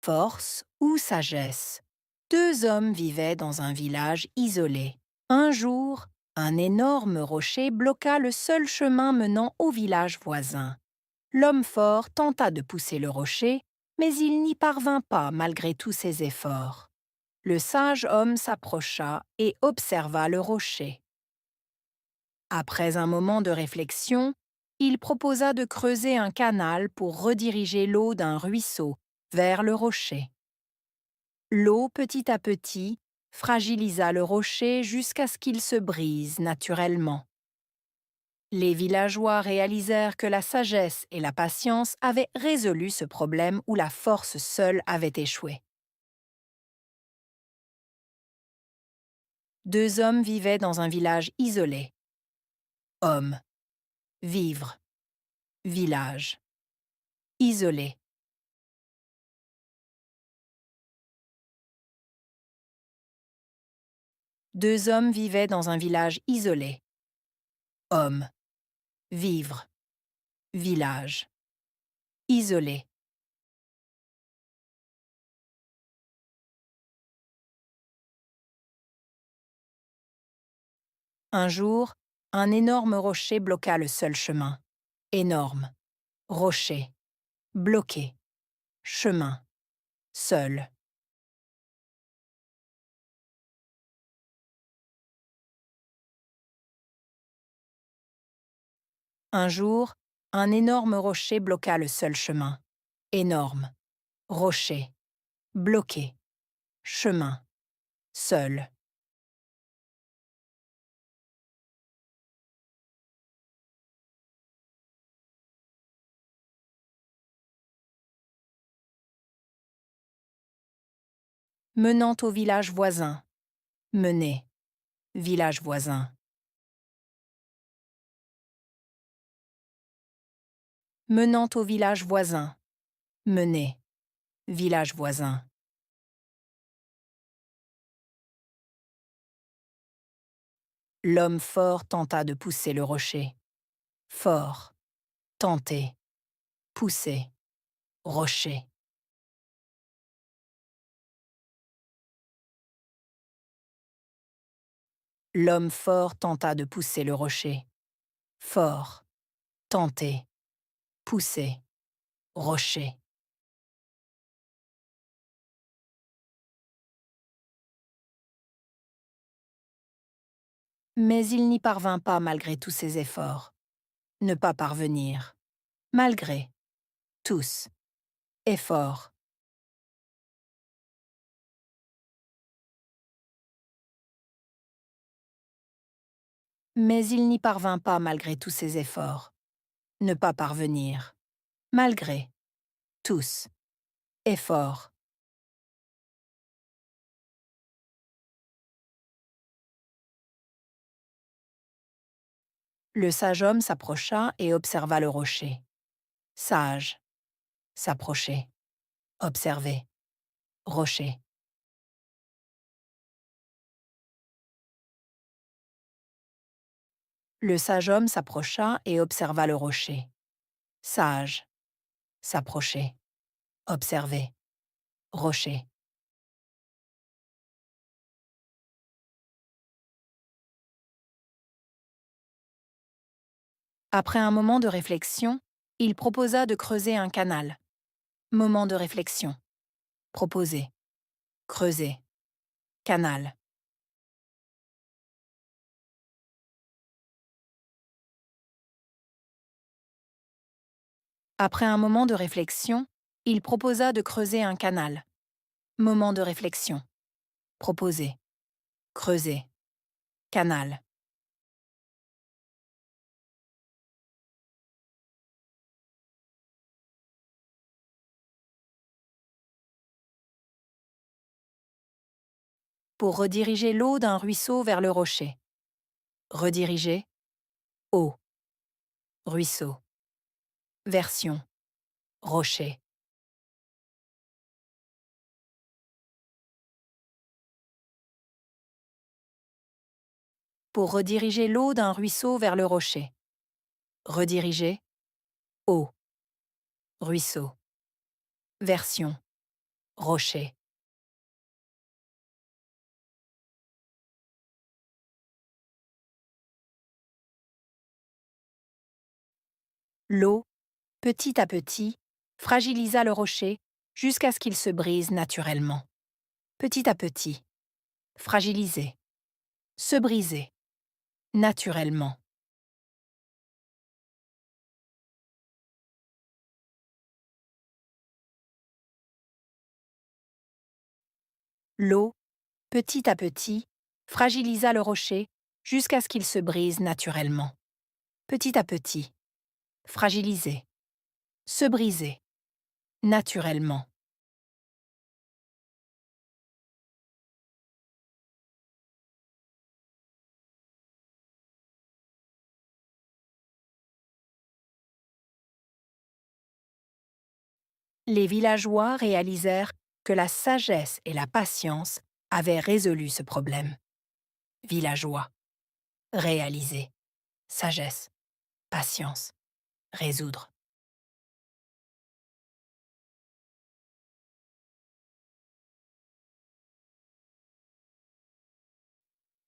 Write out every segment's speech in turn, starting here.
Force ou sagesse. Deux hommes vivaient dans un village isolé. Un jour, un énorme rocher bloqua le seul chemin menant au village voisin. L'homme fort tenta de pousser le rocher, mais il n'y parvint pas malgré tous ses efforts. Le sage homme s'approcha et observa le rocher. Après un moment de réflexion, il proposa de creuser un canal pour rediriger l'eau d'un ruisseau vers le rocher. L'eau, petit à petit, fragilisa le rocher jusqu'à ce qu'il se brise naturellement. Les villageois réalisèrent que la sagesse et la patience avaient résolu ce problème où la force seule avait échoué. Deux hommes vivaient dans un village isolé. Homme, vivre, village, isolé. Deux hommes vivaient dans un village isolé. Homme, vivre, village, isolé. Un jour, un énorme rocher bloqua le seul chemin. Énorme, rocher, bloqué, chemin, seul. Un jour, un énorme rocher bloqua le seul chemin. Énorme, rocher, bloqué, chemin, seul. Menant au village voisin. Mener, village voisin. Menant au village voisin. Mener, village voisin. L'homme fort tenta de pousser le rocher. Fort, tenter, pousser, rocher. L'homme fort tenta de pousser le rocher. Fort, tenter, pousser, rocher. Mais il n'y parvint pas malgré tous ses efforts. Ne pas parvenir. Malgré. Tous. Efforts. Mais il n'y parvint pas malgré tous ses efforts. Ne pas parvenir. Malgré. Tous. Efforts. Le sage homme s'approcha et observa le rocher. Sage. S'approcher. Observer. Rocher. Le sage homme s'approcha et observa le rocher. Sage. S'approcher. Observer. Rocher. Après un moment de réflexion, il proposa de creuser un canal. Moment de réflexion. Proposer. Creuser. Canal. Après un moment de réflexion, il proposa de creuser un canal. Moment de réflexion. Proposer. Creuser. Canal. Pour rediriger l'eau d'un ruisseau vers le rocher. Rediriger. Eau. Ruisseau. Version. Rocher. Pour rediriger l'eau d'un ruisseau vers le rocher. Rediriger. Eau. Ruisseau. Version. rocher, l'eau, petit à petit, fragilisa le rocher jusqu'à ce qu'il se brise naturellement. Petit à petit, fragiliser, se briser, naturellement. L'eau, petit à petit, fragilisa le rocher jusqu'à ce qu'il se brise naturellement. Petit à petit, fragiliser, se briser, naturellement. Les villageois réalisèrent que la sagesse et la patience avaient résolu ce problème. Villageois, réaliser, sagesse, patience, résoudre.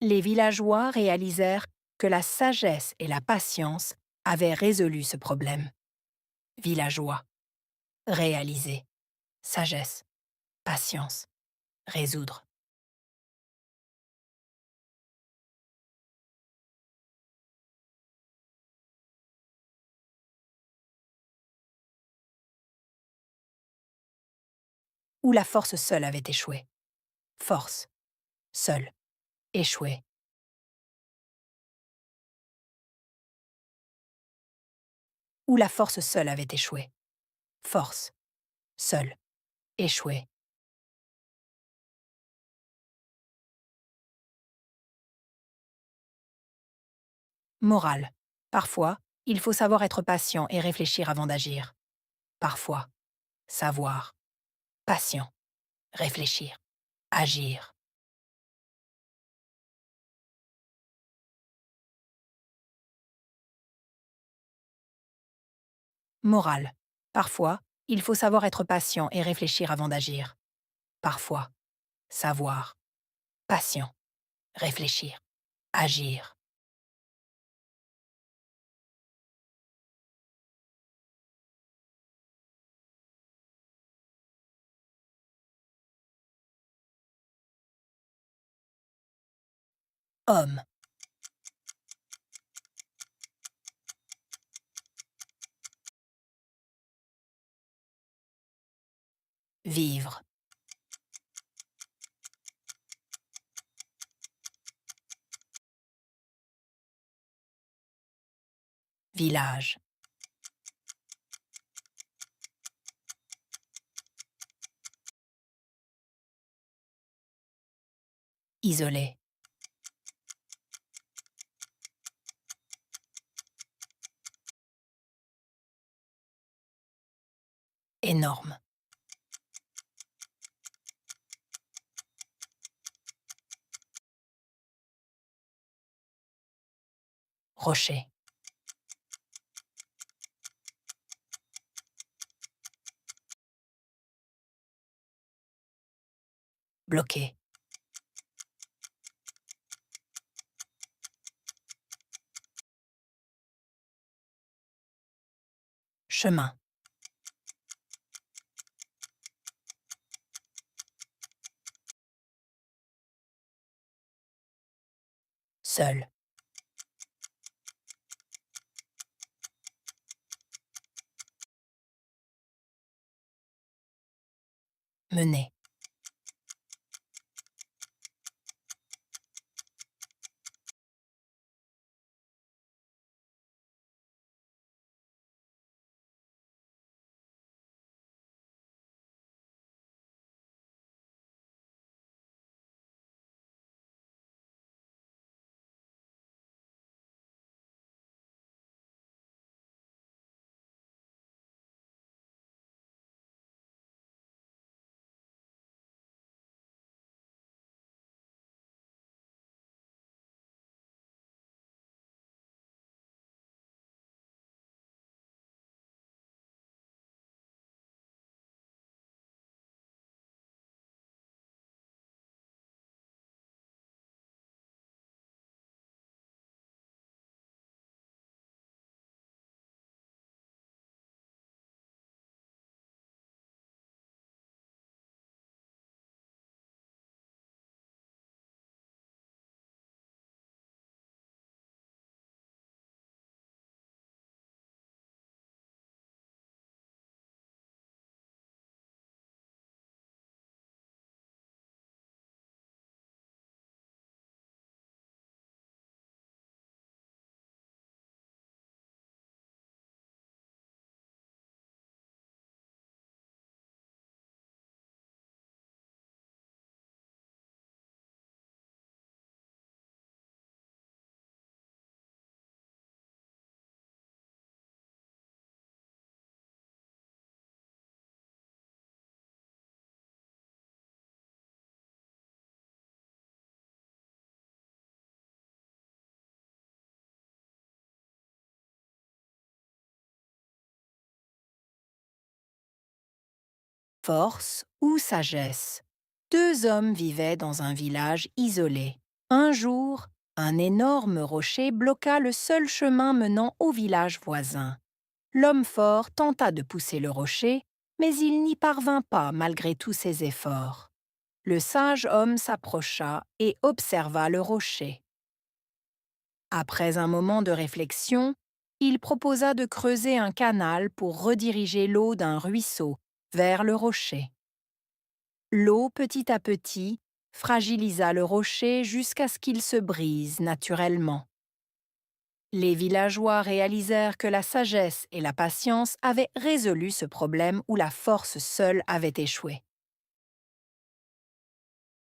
Les villageois réalisèrent que la sagesse et la patience avaient résolu ce problème. Villageois, réaliser, sagesse, patience, résoudre. Où la force seule avait échoué. Force, seule, échoué. Où la force seule avait échoué. Force, seule, échoué. Morale. Parfois, il faut savoir être patient et réfléchir avant d'agir. Parfois, savoir, patient, réfléchir, agir. Morale. Parfois, il faut savoir être patient et réfléchir avant d'agir. Parfois, savoir, patient, réfléchir, agir. Homme. Vivre. Village. Isolé. Énorme. Rocher. Bloqué. Chemin. Seul. Mener. Force ou sagesse? Deux hommes vivaient dans un village isolé. Un jour, un énorme rocher bloqua le seul chemin menant au village voisin. L'homme fort tenta de pousser le rocher, mais il n'y parvint pas malgré tous ses efforts. Le sage homme s'approcha et observa le rocher. Après un moment de réflexion, il proposa de creuser un canal pour rediriger l'eau d'un ruisseau vers le rocher. L'eau, petit à petit, fragilisa le rocher jusqu'à ce qu'il se brise naturellement. Les villageois réalisèrent que la sagesse et la patience avaient résolu ce problème où la force seule avait échoué.